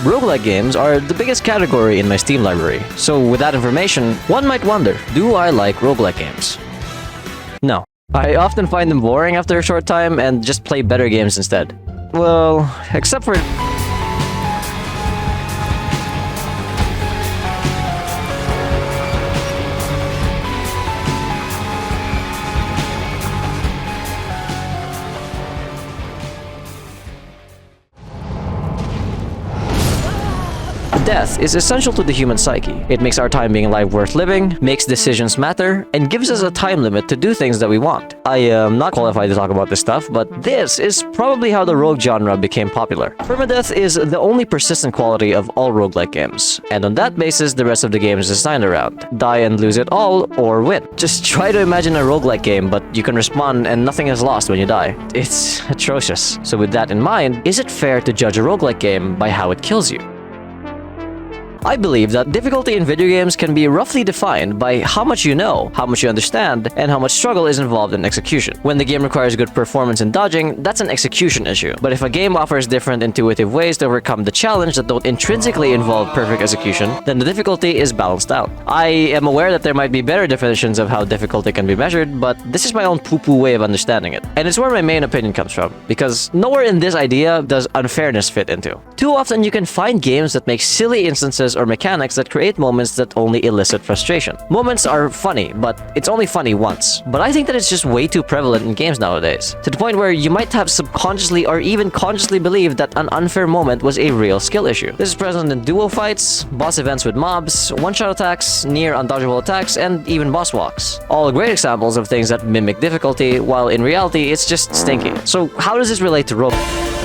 Roguelike games are the biggest category in my Steam library, so with that information, one might wonder, do I like roguelike games? No. I often find them boring after a short time and just play better games instead. Well, except for... Death is essential to the human psyche. It makes our time being alive worth living, makes decisions matter, and gives us a time limit to do things that we want. I am not qualified to talk about this stuff, but this is probably how the rogue genre became popular. Permadeath is the only persistent quality of all roguelike games, and on that basis, the rest of the game is designed around. Die and lose it all, or win. Just try to imagine a roguelike game, but you can respawn and nothing is lost when you die. It's atrocious. So with that in mind, is it fair to judge a roguelike game by how it kills you? I believe that difficulty in video games can be roughly defined by how much you know, how much you understand, and how much struggle is involved in execution. When the game requires good performance in dodging, that's an execution issue. But if a game offers different intuitive ways to overcome the challenge that don't intrinsically involve perfect execution, then the difficulty is balanced out. I am aware that there might be better definitions of how difficulty can be measured, but this is my own poo-poo way of understanding it. And it's where my main opinion comes from, because nowhere in this idea does unfairness fit into. Too often you can find games that make silly instances or mechanics that create moments that only elicit frustration. Moments are funny, but it's only funny once. But I think that it's just way too prevalent in games nowadays, to the point where you might have subconsciously or even consciously believed that an unfair moment was a real skill issue. This is present in duo fights, boss events with mobs, one-shot attacks, near undodgeable attacks, and even boss walks. All great examples of things that mimic difficulty, while in reality it's just stinky. So how does this relate to roguelike?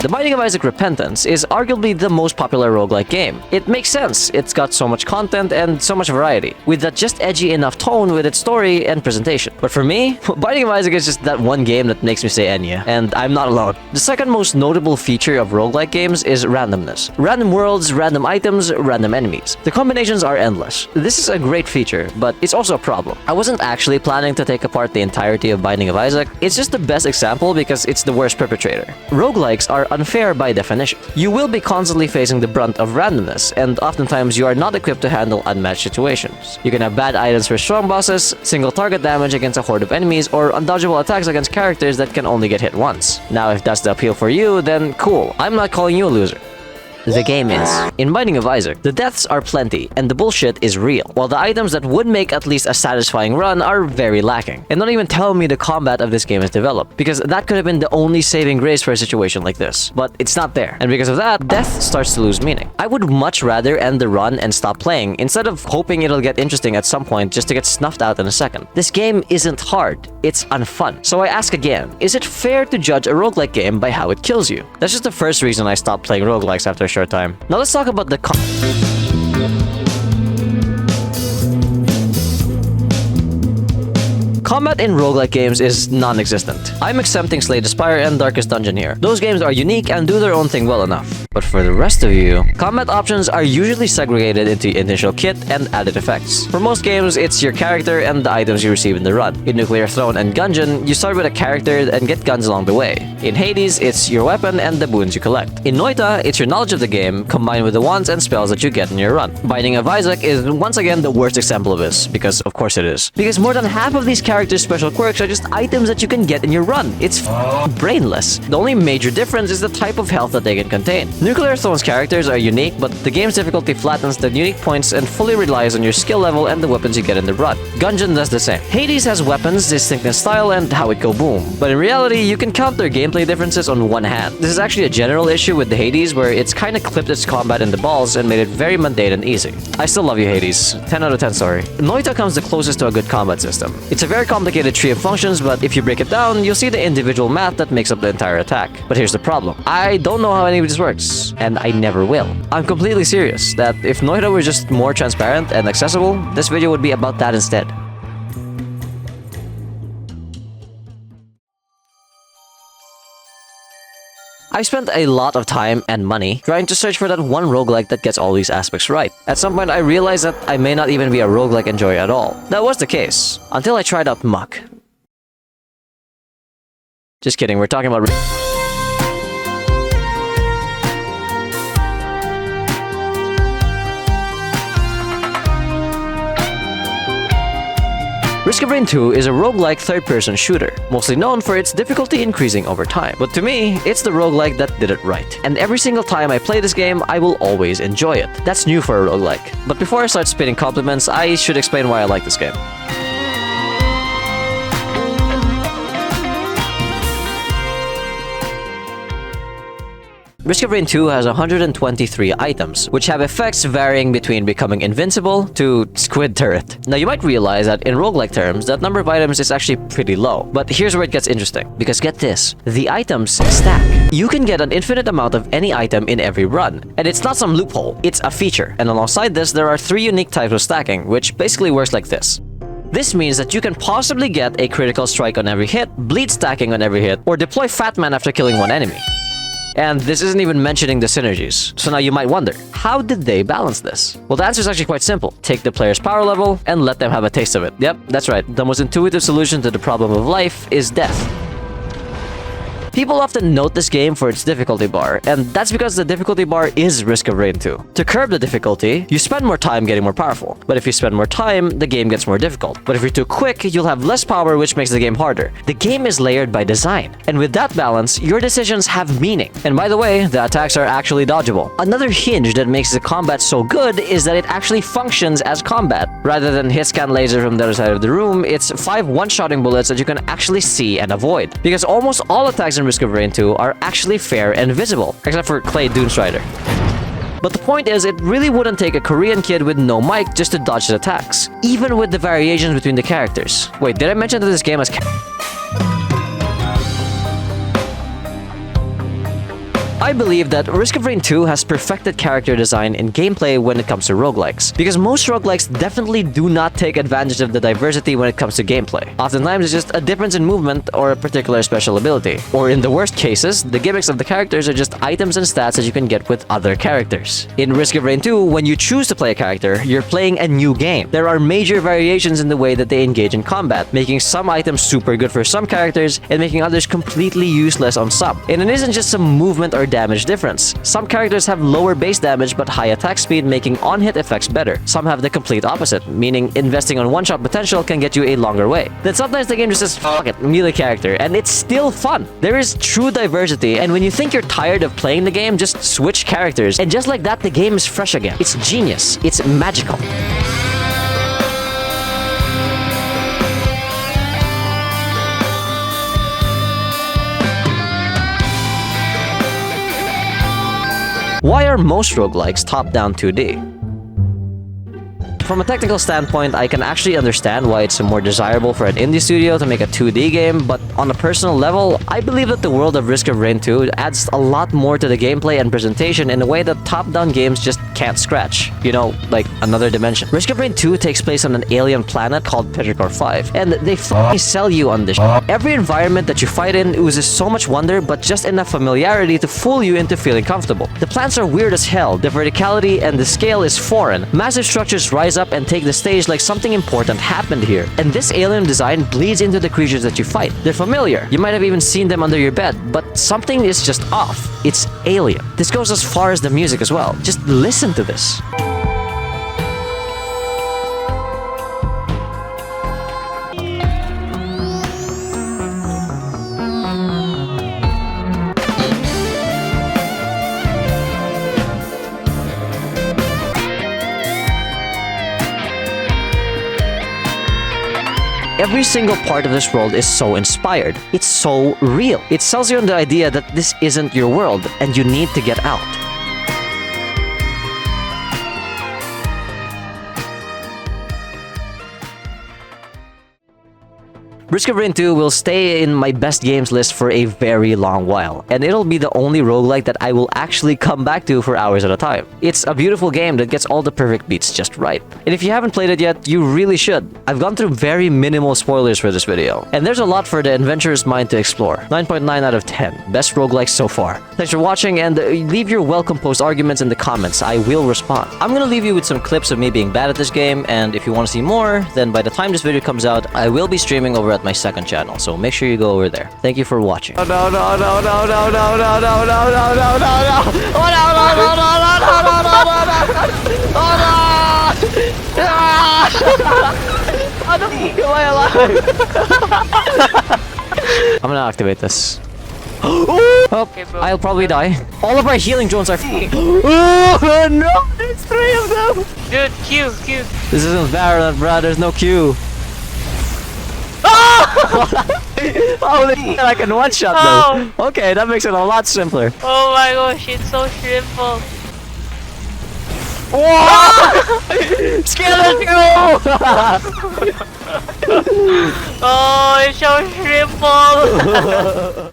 The Binding of Isaac Repentance is arguably the most popular roguelike game. It makes sense, it's got so much content and so much variety, with that just edgy enough tone with its story and presentation. But for me, Binding of Isaac is just that one game that makes me say Enya, and I'm not alone. The second most notable feature of roguelike games is randomness. Random worlds, random items, random enemies. The combinations are endless. This is a great feature, but it's also a problem. I wasn't actually planning to take apart the entirety of Binding of Isaac. It's just the best example because it's the worst perpetrator. Roguelikes are unfair by definition. You will be constantly facing the brunt of randomness, and oftentimes you are not equipped to handle unmatched situations. You can have bad items for strong bosses, single target damage against a horde of enemies, or undodgeable attacks against characters that can only get hit once. Now, if that's the appeal for you, then cool. I'm not calling you a loser. The game is. In Binding of Isaac, the deaths are plenty, and the bullshit is real, while the items that would make at least a satisfying run are very lacking. And don't even tell me the combat of this game is developed, because that could have been the only saving grace for a situation like this. But it's not there, and because of that, death starts to lose meaning. I would much rather end the run and stop playing, instead of hoping it'll get interesting at some point just to get snuffed out in a second. This game isn't hard, it's unfun. So I ask again, is it fair to judge a roguelike game by how it kills you? That's just the first reason I stopped playing roguelikes after a short time. Now let's talk about the combat in roguelike games is non-existent. I'm exempting Slay the Spire and Darkest Dungeon here. Those games are unique and do their own thing well enough. But for the rest of you, combat options are usually segregated into initial kit and added effects. For most games, it's your character and the items you receive in the run. In Nuclear Throne and Gungeon, you start with a character and get guns along the way. In Hades, it's your weapon and the boons you collect. In Noita, it's your knowledge of the game combined with the wands and spells that you get in your run. Binding of Isaac is once again the worst example of this, because of course it is. Because more than half of these characters' special quirks are just items that you can get in your run. It's brainless. The only major difference is the type of health that they can contain. Nuclear Throne's characters are unique, but the game's difficulty flattens the unique points and fully relies on your skill level and the weapons you get in the run. Gungeon does the same. Hades has weapons, distinct in style, and how it go boom. But in reality, you can count their gameplay differences on one hand. This is actually a general issue with the Hades, where it's kinda clipped its combat in the balls and made it very mundane and easy. I still love you, Hades. 10 out of 10, sorry. Noita comes the closest to a good combat system. It's a very complicated tree of functions, but if you break it down, you'll see the individual math that makes up the entire attack. But here's the problem. I don't know how any of this works, and I never will. I'm completely serious that if Noita were just more transparent and accessible, this video would be about that instead. I spent a lot of time and money trying to search for that one roguelike that gets all these aspects right. At some point, I realized that I may not even be a roguelike enjoyer at all. That was the case, until I tried out Muck. Just kidding, we're talking about... Risk of Rain 2 is a roguelike third-person shooter, mostly known for its difficulty increasing over time. But to me, it's the roguelike that did it right. And every single time I play this game, I will always enjoy it. That's new for a roguelike. But before I start spitting compliments, I should explain why I like this game. Risk of Rain 2 has 123 items, which have effects varying between becoming invincible to squid turret. Now you might realize that in roguelike terms, that number of items is actually pretty low. But here's where it gets interesting, because get this, the items stack. You can get an infinite amount of any item in every run, and it's not some loophole, it's a feature. And alongside this, there are 3 unique types of stacking, which basically works like this. This means that you can possibly get a critical strike on every hit, bleed stacking on every hit, or deploy Fat Man after killing one enemy. And this isn't even mentioning the synergies. So now you might wonder, how did they balance this? Well, the answer is actually quite simple. Take the player's power level and let them have a taste of it. Yep, that's right. The most intuitive solution to the problem of life is death. People often note this game for its difficulty bar, and that's because the difficulty bar is Risk of Rain 2. To curb the difficulty, you spend more time getting more powerful. But if you spend more time, the game gets more difficult. But if you're too quick, you'll have less power, which makes the game harder. The game is layered by design. And with that balance, your decisions have meaning. And by the way, the attacks are actually dodgeable. Another hinge that makes the combat so good is that it actually functions as combat. Rather than hit scan laser from the other side of the room, it's 5 one-shotting bullets that you can actually see and avoid. Because almost all attacks in Risk of Rain 2 are actually fair and visible, except for Clay Doomstrider. But the point is, it really wouldn't take a Korean kid with no mic just to dodge the attacks, even with the variations between the characters. Wait, did I mention that this game has... I believe that Risk of Rain 2 has perfected character design and gameplay when it comes to roguelikes, because most roguelikes definitely do not take advantage of the diversity when it comes to gameplay. Oftentimes it's just a difference in movement or a particular special ability. Or in the worst cases, the gimmicks of the characters are just items and stats that you can get with other characters. In Risk of Rain 2, when you choose to play a character, you're playing a new game. There are major variations in the way that they engage in combat, making some items super good for some characters and making others completely useless on some. And it isn't just some movement or damage difference. Some characters have lower base damage but high attack speed, making on-hit effects better. Some have the complete opposite, meaning investing on one-shot potential can get you a longer way. Then sometimes the game just says, fuck it, melee character, and it's still fun. There is true diversity, and when you think you're tired of playing the game, just switch characters, and just like that, the game is fresh again. It's genius. It's magical. Why are most roguelikes top-down 2D? From a technical standpoint, I can actually understand why it's more desirable for an indie studio to make a 2D game, but on a personal level, I believe that the world of Risk of Rain 2 adds a lot more to the gameplay and presentation in a way that top-down games just can't scratch. You know, like another dimension. Risk of Rain 2 takes place on an alien planet called Petrichor 5, and they f***ing sell you on this. Every environment that you fight in oozes so much wonder, but just enough familiarity to fool you into feeling comfortable. The plants are weird as hell, the verticality and the scale is foreign. Massive structures rise up and take the stage like something important happened here. And this alien design bleeds into the creatures that you fight. They're familiar. You might have even seen them under your bed, but something is just off. It's alien. This goes as far as the music as well. Just listen to this. Every single part of this world is so inspired. It's so real. It sells you on the idea that this isn't your world and you need to get out. Risk of Rain 2 will stay in my best games list for a very long while, and it'll be the only roguelike that I will actually come back to for hours at a time. It's a beautiful game that gets all the perfect beats just right. And if you haven't played it yet, you really should. I've gone through very minimal spoilers for this video, and there's a lot for the adventurous mind to explore. 9.9 out of 10. Best roguelike so far. Thanks for watching, and leave your well-composed arguments in the comments. I will respond. I'm gonna leave you with some clips of me being bad at this game, and if you want to see more, then by the time this video comes out, I will be streaming over at my second channel, so make sure you go over there. Thank you for watching. Oh no no no no no no no no no no no no no! Oh no no no no no no no no no no! Oh no! How the fuck am I alive? I'm gonna activate this. Oh, Okay, bro. I'll probably die. All of our healing drones are. Oh no! There's 3 of them. Dude, Q. This isn't Valorant, bro. There's no Q. Holy shit, I can one-shot though. Okay, that makes it a lot simpler. Oh my gosh, it's so simple. Skeleton! Oh, it's so simple.